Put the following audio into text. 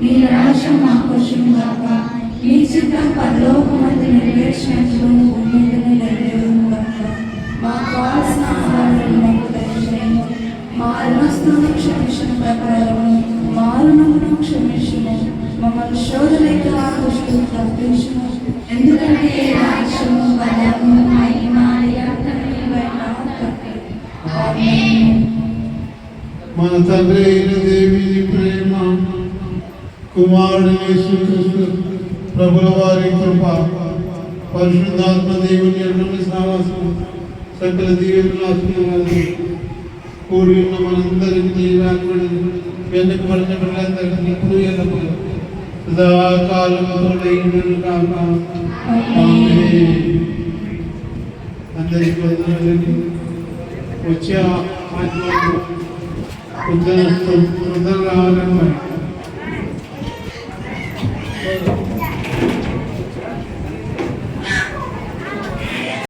మీ రాజ్యం ఆకర్షణగాక, మీ చిత్తం పరలోకమందు నెరవేర్చినట్లు భూమి మీద నెరవేరుగాక. మాకు కావలసిన ఆహారాన్ని మాకు దయచేయండి. మా రుణస్థానం క్షమించిన ప్రకారం మా రుణమును క్షమించుము. మమ్మల్ని శోధనకు దుష్టులు తప్పించుము. ఎందుకంటే రాజ్యము, బలము, మహిమ మన తండ్రి అయిన దేవుని ప్రేమ, కుమారుడు యేసుక్రీస్తు ప్రభుల వారి కృప, పరిశుద్ధాత్మ దేవుని అన్ని సావాసం, సకల దీవెనలు కూడి ఉన్న మనందరికీ వెనుకబడిన పిల్లలందరికీ ఇప్పుడు ఎల్లప్పుడు సదాకాలంలో అందరికీ వచ్చే ఆత్మ రావాలన్నమాట.